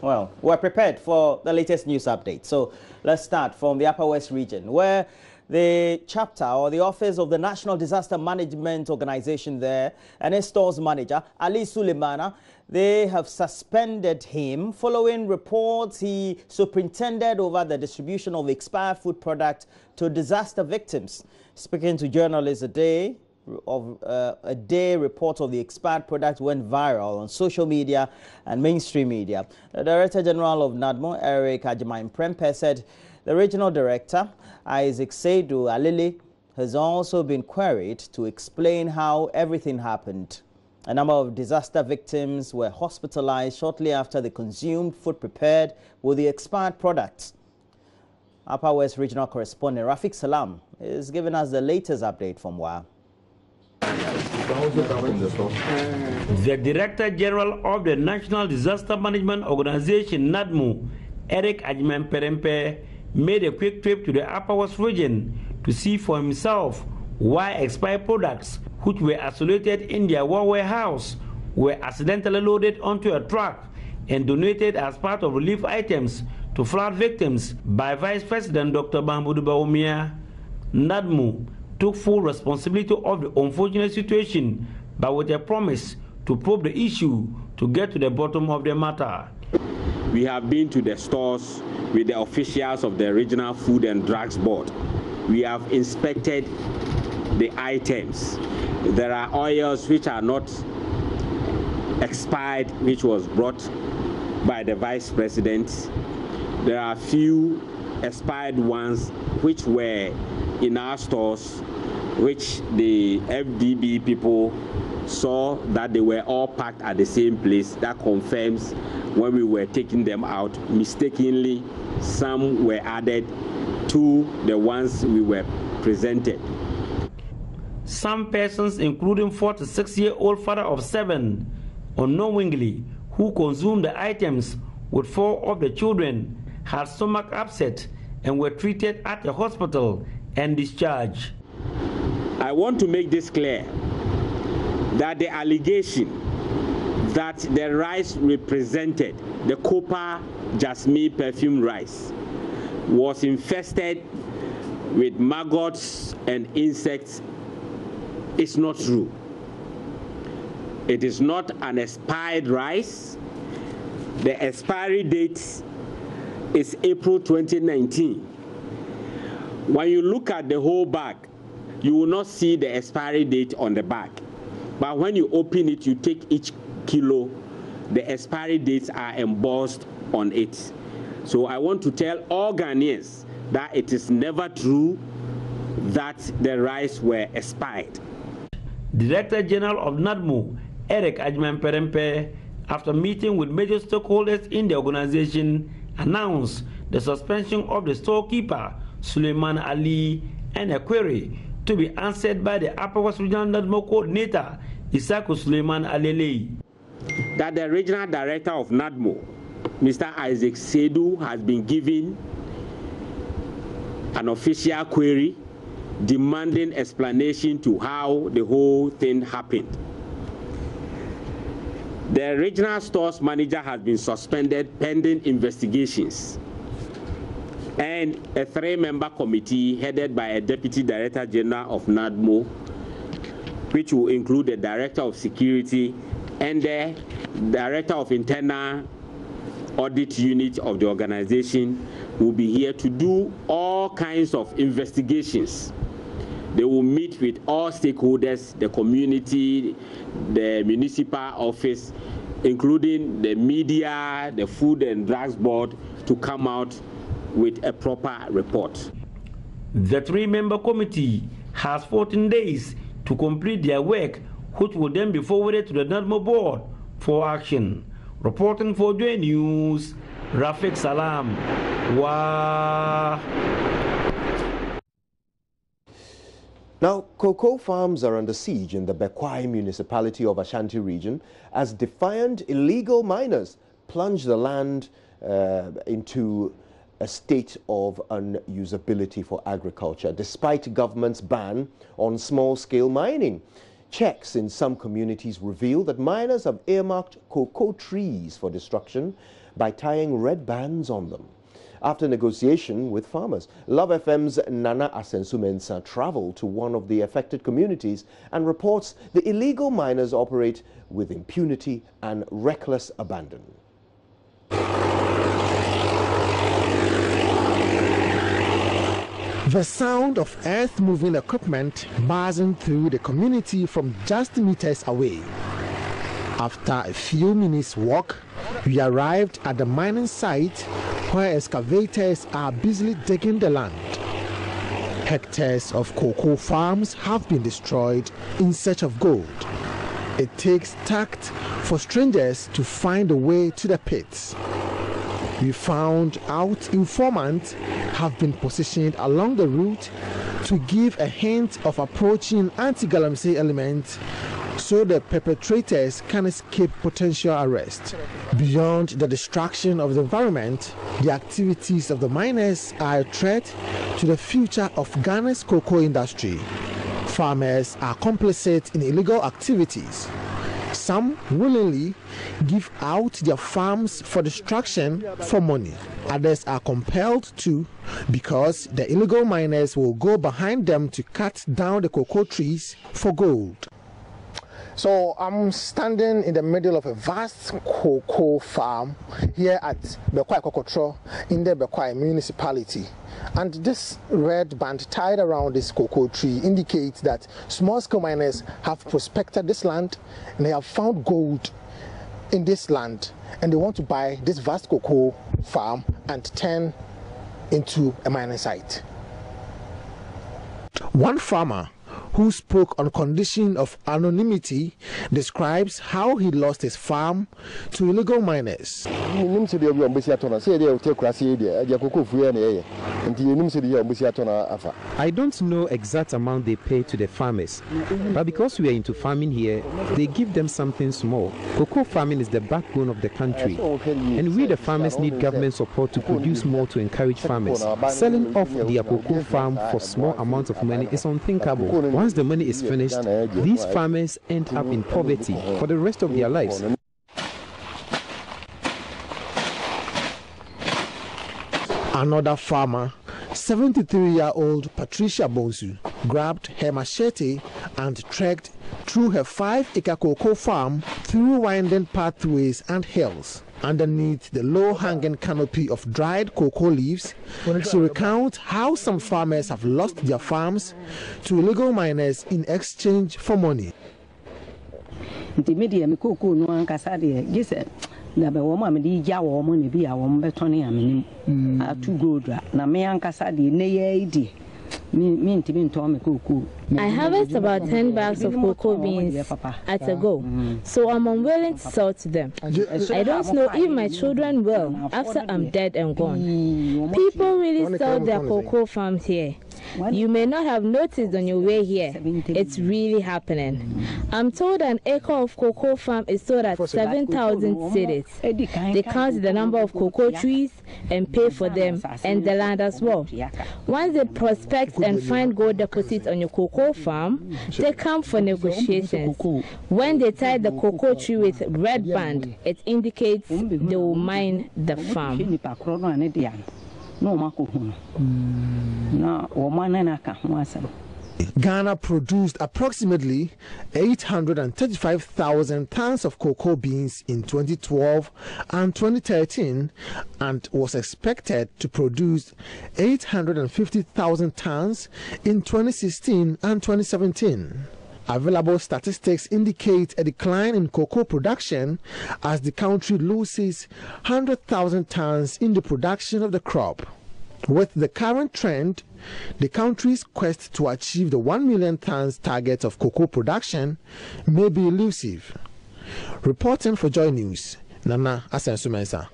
Well, we're prepared for the latest news update. So let's start from the Upper West region, where the chapter or the office of the National Disaster Management Organization there and its stores manager, Ali Suleimana, they have suspended him following reports he superintended over the distribution of expired food product to disaster victims. Speaking to journalists a day report of the expired product went viral on social media and mainstream media. The Director General of NADMO, Eric Ajimai-Prempeh, said the Regional Director, Isaac Seydou Alili, has also been queried to explain how everything happened. A number of disaster victims were hospitalized shortly after they consumed food prepared with the expired products. Upper West Regional Correspondent Rafiq Salam is giving us the latest update from WA. The Director General of the National Disaster Management Organization, NADMO, Eric Ajimai-Prempeh, made a quick trip to the Upper West region to see for himself why expired products, which were isolated in their warehouse, were accidentally loaded onto a truck and donated as part of relief items to flood victims by Vice President Dr. Mahmoud Bawumia. NADMO took full responsibility of the unfortunate situation, but with a promise to probe the issue to get to the bottom of the matter. We have been to the stores with the officials of the Regional Food and Drugs Board. We have inspected the items. There are oils which are not expired, which was brought by the Vice President. There are few expired ones which were in our stores, which the FDB people saw that they were all packed at the same place. That confirms when we were taking them out, mistakenly, some were added to the ones we were presented. Some persons, including 46-year-old father of 7, unknowingly, who consumed the items with 4 of the children, had stomach upset and were treated at the hospital and discharged. I want to make this clear that the allegation that the rice represented, the Copper Jasmine perfume rice, was infested with maggots and insects is not true. It is not an expired rice. The expiry date is April 2019. When you look at the whole bag, you will not see the expiry date on the bag. But when you open it, you take each kilo, the expiry dates are embossed on it. So I want to tell all Ghanaians that it is never true that the rice were expired. Director General of NADMO, Eric Ajimai-Prempeh, after meeting with major stakeholders in the organization, announced the suspension of the storekeeper, Suleiman Ali, and a query to be answered by the Upper West Regional NADMO Coordinator, Isaku Suleiman Alele. That the Regional Director of NADMO, Mr. Isaac Seydou, has been given an official query demanding explanation to how the whole thing happened. The regional stores manager has been suspended pending investigations, and a 3-member committee headed by a Deputy Director General of NADMO, which will include the Director of Security and the Director of Internal Audit Unit of the organization, will be here to do all kinds of investigations. They will meet with all stakeholders, the community, the municipal office, including the media, the Food and Drugs Board, to come out with a proper report. The 3-member committee has 14 days to complete their work, which will then be forwarded to the NADMO board for action. Reporting for JoyNews, Rafiq Salam. Wow. Now, cocoa farms are under siege in the Bekwai municipality of Ashanti region as defiant illegal miners plunge the land into a state of unusability for agriculture, despite government's ban on small-scale mining. Checks in some communities reveal that miners have earmarked cocoa trees for destruction by tying red bands on them. After negotiation with farmers, Love FM's Nana Asensu-Mensah traveled to one of the affected communities and reports the illegal miners operate with impunity and reckless abandon. The sound of earth-moving equipment buzzing through the community from just meters away. After a few minutes' walk, we arrived at the mining site where excavators are busily digging the land. Hectares of cocoa farms have been destroyed in search of gold. It takes tact for strangers to find a way to the pits. We found out informants have been positioned along the route to give a hint of approaching anti-galamsey elements so the perpetrators can escape potential arrest. Beyond the destruction of the environment, the activities of the miners are a threat to the future of Ghana's cocoa industry. Farmers are complicit in illegal activities. Some willingly give out their farms for destruction for money. Others are compelled to because the illegal miners will go behind them to cut down the cocoa trees for gold. So I'm standing in the middle of a vast cocoa farm here at Bekwai Kokotro in the Bekwai municipality. And this red band tied around this cocoa tree indicates that small-scale miners have prospected this land and they have found gold in this land, and they want to buy this vast cocoa farm and turn into a mining site. One farmer who spoke on condition of anonymity describes how he lost his farm to illegal miners. I don't know exact amount they pay to the farmers, but because we are into farming here, they give them something small. Cocoa farming is the backbone of the country, and we the farmers need government support to produce more to encourage farmers. Selling off their cocoa farm for small amounts of money is unthinkable. Once the money is finished, these farmers end up in poverty for the rest of their lives. Another farmer, 73-year-old Patricia Bonsu, grabbed her machete and trekked through her 5-acre cocoa farm through winding pathways and hills. Underneath the low-hanging canopy of dried cocoa leaves, she recounts how some farmers have lost their farms to illegal miners in exchange for money. I harvest about 10 bags of cocoa beans at a go, so I'm unwilling to sell to them. I don't know if my children will after I'm dead and gone. People really sell their cocoa farms here. You may not have noticed on your way here. It's really happening. I'm told an acre of cocoa farm is sold at 7,000 cedis. They count the number of cocoa trees and pay for them and the land as well. Once they prospect and find gold deposits on your cocoa farm, they come for negotiations. When they tie the cocoa tree with red band, it indicates they will mine the farm. Ghana produced approximately 835,000 tons of cocoa beans in 2012 and 2013 and was expected to produce 850,000 tons in 2016 and 2017. Available statistics indicate a decline in cocoa production as the country loses 100,000 tons in the production of the crop. With the current trend, the country's quest to achieve the 1 million tons target of cocoa production may be elusive. Reporting for JoyNews, Nana Asensu-Mensah.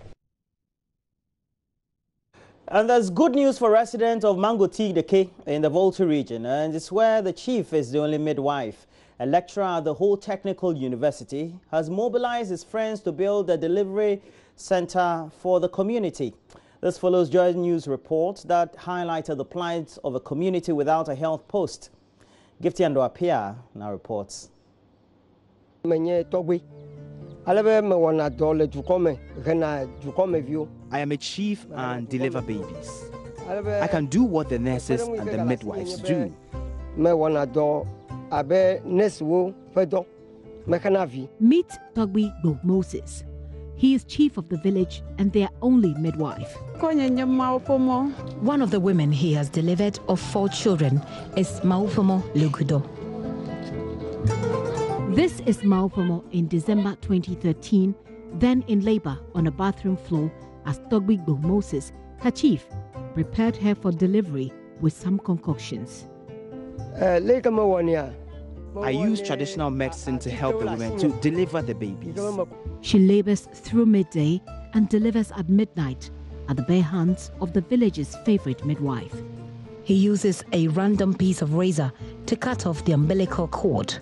And there's good news for residents of Mangoti Deke in the Volta region, and it's where the chief is the only midwife. A lecturer at the Whole Technical University has mobilized his friends to build a delivery center for the community. This follows JoyNews report that highlighted the plight of a community without a health post. Gifty Ando Apia now reports. I am a chief and deliver babies. I can do what the nurses and the midwives do. Meet Togbi Gbo Moses. He is chief of the village and their only midwife. One of the women he has delivered of 4 children is Maufomo Lugudo. This is Maufomo in December 2013, then in labor on a bathroom floor as Togbi Gbo Moses, her chief, prepared her for delivery with some concoctions. I use traditional medicine to help the women to deliver the babies. She labors through midday and delivers at midnight at the bare hands of the village's favorite midwife. He uses a random piece of razor to cut off the umbilical cord.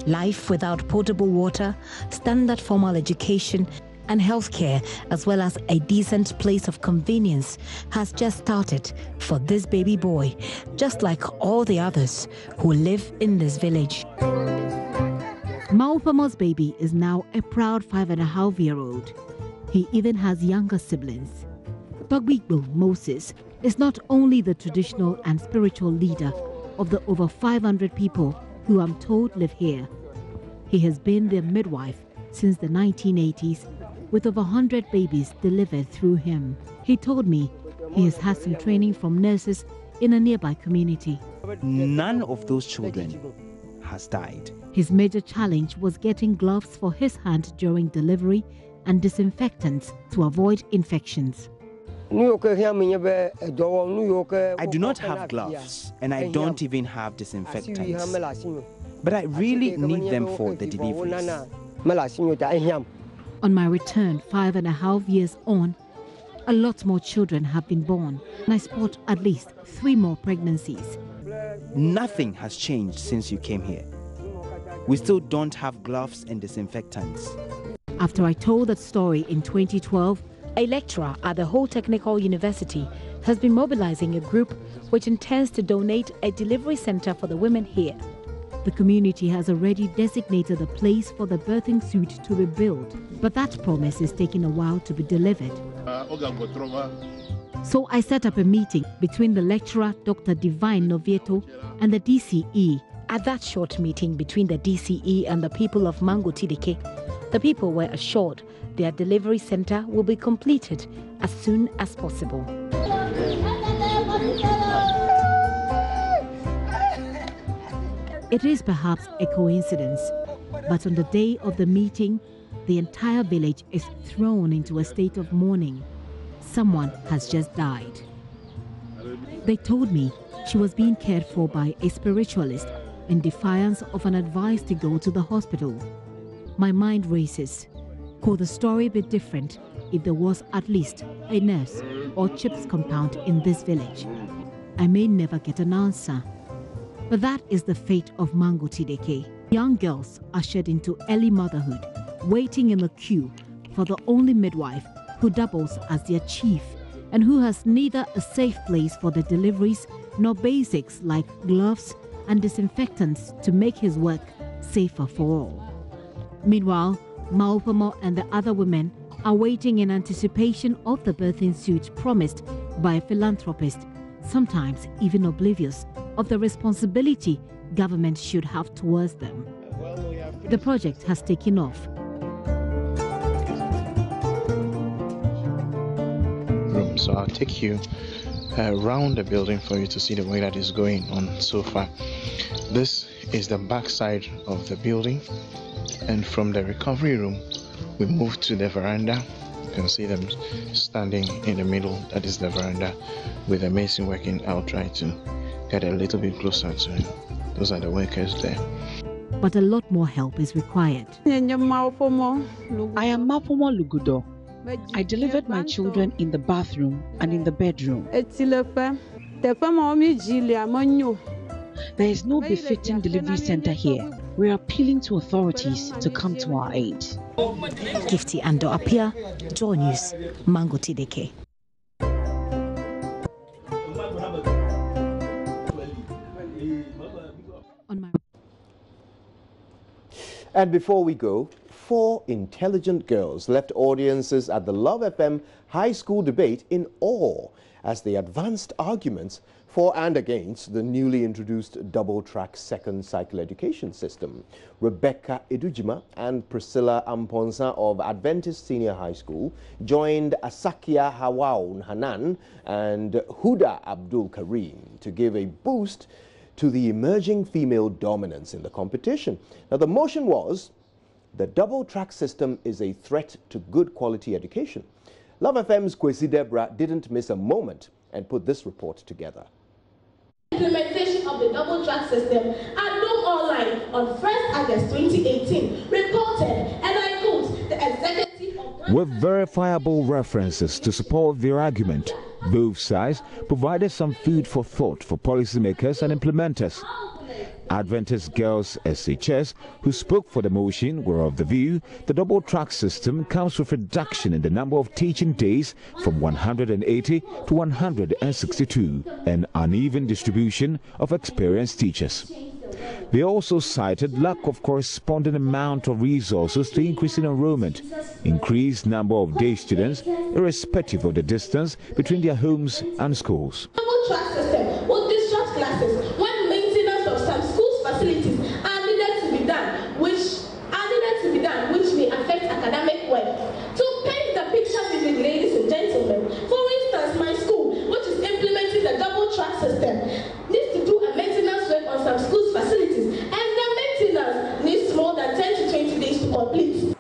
Life without potable water, standard formal education, and healthcare, as well as a decent place of convenience, has just started for this baby boy, just like all the others who live in this village. Maufomo's baby is now a proud 5.5-year-old. He even has younger siblings. Togbi Gbo Moses is not only the traditional and spiritual leader of the over 500 people who I'm told live here. He has been their midwife since the 1980s, with over 100 babies delivered through him. He told me he has had some training from nurses in a nearby community. None of those children has died. His major challenge was getting gloves for his hand during delivery and disinfectants to avoid infections. I do not have gloves and I don't even have disinfectants, but I really need them for the deliveries. On my return 5.5 years on, a lot more children have been born, and I spot at least 3 more pregnancies. Nothing has changed since you came here. We still don't have gloves and disinfectants. After I told that story in 2012, a lecturer at the Whole Technical University has been mobilizing a group which intends to donate a delivery center for the women here. The community has already designated a place for the birthing suite to be built, but that promise is taking a while to be delivered. So I set up a meeting between the lecturer, Dr. Divine Novieto, and the DCE. At that short meeting between the DCE and the people of Mangotideke, the people were assured their delivery center will be completed as soon as possible. It is perhaps a coincidence, but on the day of the meeting, the entire village is thrown into a state of mourning. Someone has just died. They told me she was being cared for by a spiritualist in defiance of an advice to go to the hospital. My mind races. Could the story be different if there was at least a nurse or CHIPS compound in this village? I may never get an answer. But that is the fate of Mangotideke. Young girls ushered into early motherhood, waiting in the queue for the only midwife who doubles as their chief and who has neither a safe place for the deliveries nor basics like gloves and disinfectants to make his work safer for all. Meanwhile, Maufomo and the other women are waiting in anticipation of the birthing suit promised by a philanthropist, sometimes even oblivious of the responsibility government should have towards them. The project has taken off. So I'll take you around the building for you to see the way that is going on so far. This is the back side of the building, and from the recovery room we move to the veranda. You can see them standing in the middle. That is the veranda with the mason working. I'll try to get a little bit closer to him. Those are the workers there. But a lot more help is required. I am Maufomo Lugudo. I delivered my children in the bathroom and in the bedroom. There is no befitting delivery center here. We are appealing to authorities to come to our aid. Gifty Ando Apia, JoyNews, Mangotideke. And before we go, 4 intelligent girls left audiences at the Love FM high school debate in awe as they advanced arguments for and against the newly introduced double-track second cycle education system. Rebecca Edujima and Priscilla Amponsa of Adventist Senior High School joined Asakia Hawaun Hanan and Huda Abdul Karim to give a boost to the emerging female dominance in the competition. Now, the motion was, the double-track system is a threat to good quality education. Love FM's Kwesi Deborah didn't miss a moment and put this report together. Implementation of the double-track system at Dome Online on 1st August 2018 reported, and I quote, the executive of... With verifiable references to support their argument, both sides provided some food for thought for policymakers and implementers. Adventist Girls SHS, who spoke for the motion, were of the view the double-track system comes with reduction in the number of teaching days from 180 to 162 and uneven distribution of experienced teachers. They also cited lack of corresponding amount of resources to increase in enrollment, increased number of day students irrespective of the distance between their homes and schools. Double-track system will disrupt classes when maintenance of some schools' facilities are needed to be done, which may affect academic work. To paint the picture vivid, ladies and gentlemen, for instance, my school, which is implementing the double-track system, needs to do a maintenance work on some schools' facilities, and the maintenance needs more than 10 to 20 days to complete.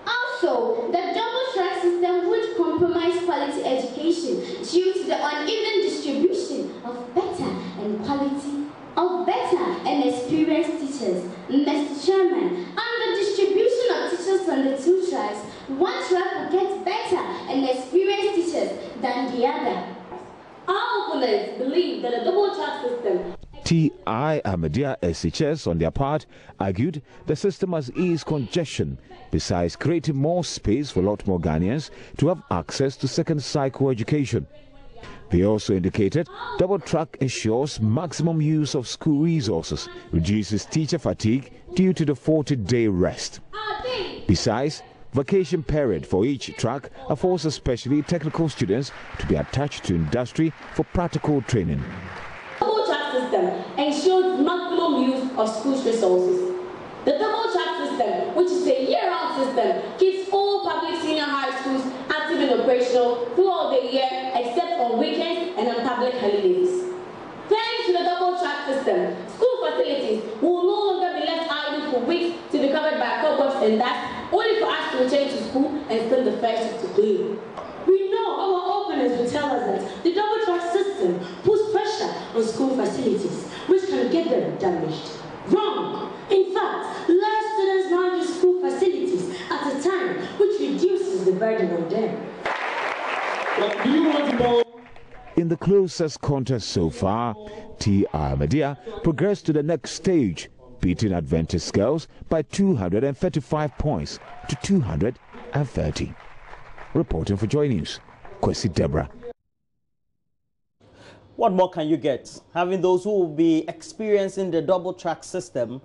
Also, the double-track system would compromise quality education due to the uneven distribution of better and experienced teachers. Mr. Chairman, on the distribution of teachers on the 2 tracks, one track will get better and experienced teachers than the other. Our opponents believe that a double-track system... T.I. Ahmadiyya SHS, on their part, argued the system has eased congestion, besides creating more space for a lot more Ghanaians to have access to second cycle education. They also indicated double-track ensures maximum use of school resources, reduces teacher fatigue due to the 40-day rest. Besides, vacation period for each track affords especially technical students to be attached to industry for practical training. The double-track system ensures maximum use of schools' resources. The double-track system, which is a year-round system, keeps all public senior high schools active and operational throughout the year, except on weekends and on public holidays. Thanks to the double-track system, school facilities will no longer be left idle for weeks to be covered by cobwebs and dust, only for us to return to school and spend the first week to clean. We know our opponents will tell us that the double-track system puts pressure on school facilities, which can get them damaged. Wrong! In fact, less students now use school facilities at a time, which reduces the burden on them. Well, do you want to know? In the closest contest so far, T.I. Ahmadiyya progressed to the next stage, beating Adventist Girls by 235 points to 230. Reporting for JoyNews, Kwesi Deborah. What more can you get? Having those who will be experiencing the double-track system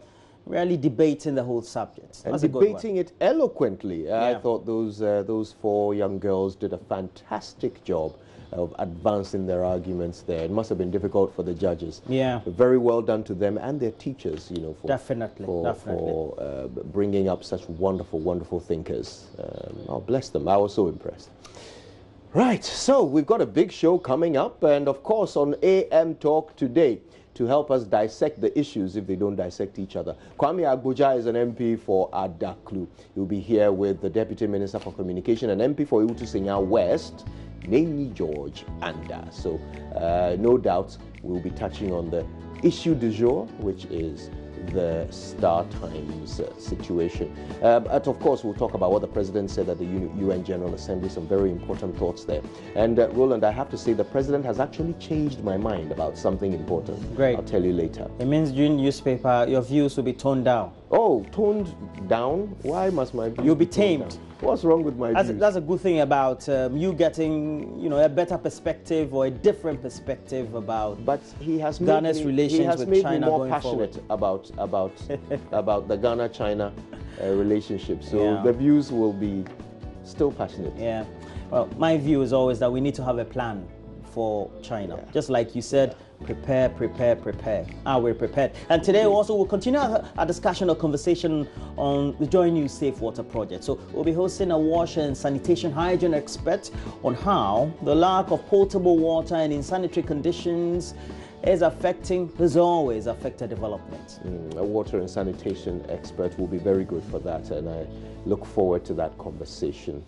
really debating the whole subject. And debating it eloquently. I thought those 4 young girls did a fantastic job of advancing their arguments there. It must have been difficult for the judges. Yeah. Very well done to them and their teachers, you know, for bringing up such wonderful, wonderful thinkers. Oh, bless them. I was so impressed. Right, so we've got a big show coming up, and of course on AM Talk today, to help us dissect the issues if they don't dissect each other. Kwame Agboja is an MP for Adaklu. He'll be here with the Deputy Minister for Communication and MP for Iwutu Senya West, Neni George Anda. So no doubt we'll be touching on the issue du jour, which is the Star Times situation. But of course, we'll talk about what the President said at the UN General Assembly, some very important thoughts there. And Roland, I have to say the President has actually changed my mind about something important. Great. I'll tell you later. It means during newspaper, your views will be toned down. Oh, toned down? Why must my views You'll be tamed. Down? What's wrong with my views? That's a good thing about you getting, you know, a better perspective or a different perspective about. But he has Ghana's relations with China more going passionate forward. about the Ghana-China relationship. So Yeah. the views will be still passionate. Yeah. Well, my view is always that we need to have a plan for China. Yeah. Just like you said, prepare, prepare, prepare. We're prepared. And today also we'll continue our discussion or conversation on the JoyNews Safe Water Project. So we'll be hosting a water and sanitation hygiene expert on how the lack of potable water and insanitary conditions is always affected development. A water and sanitation expert will be very good for that, and I look forward to that conversation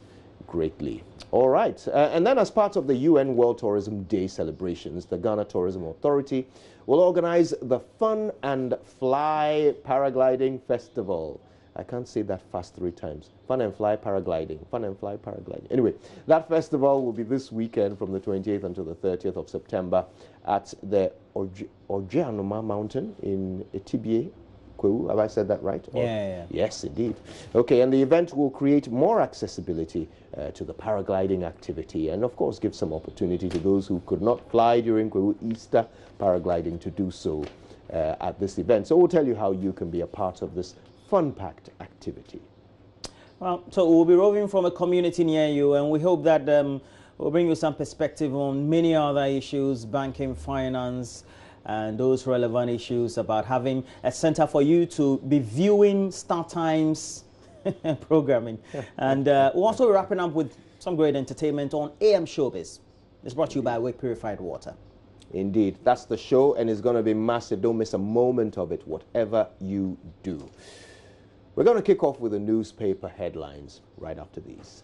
greatly. All right, and then as part of the UN World Tourism Day celebrations, the Ghana Tourism Authority will organize the Fun and Fly Paragliding Festival. I can't say that fast 3 times. Fun and Fly Paragliding. Fun and Fly Paragliding. Anyway, that festival will be this weekend from the 28th until the 30th of September at the Ojeanoma Mountain in Etibie, Kwewu. Have I said that right? Yeah. Yes, indeed. Okay, and the event will create more accessibility to the paragliding activity and, of course, give some opportunity to those who could not fly during Kwewu Easter paragliding to do so at this event. So we'll tell you how you can be a part of this fun-packed activity. Well, so we'll be roving from a community near you, and we hope that we'll bring you some perspective on many other issues, banking, finance, and those relevant issues about having a center for you to be viewing Star Times programming. And we'll also be wrapping up with some great entertainment on AM Showbiz. It's brought to you by Wake Purified Water. Indeed, that's the show, and it's going to be massive. Don't miss a moment of it, whatever you do. We're going to kick off with the newspaper headlines right after these.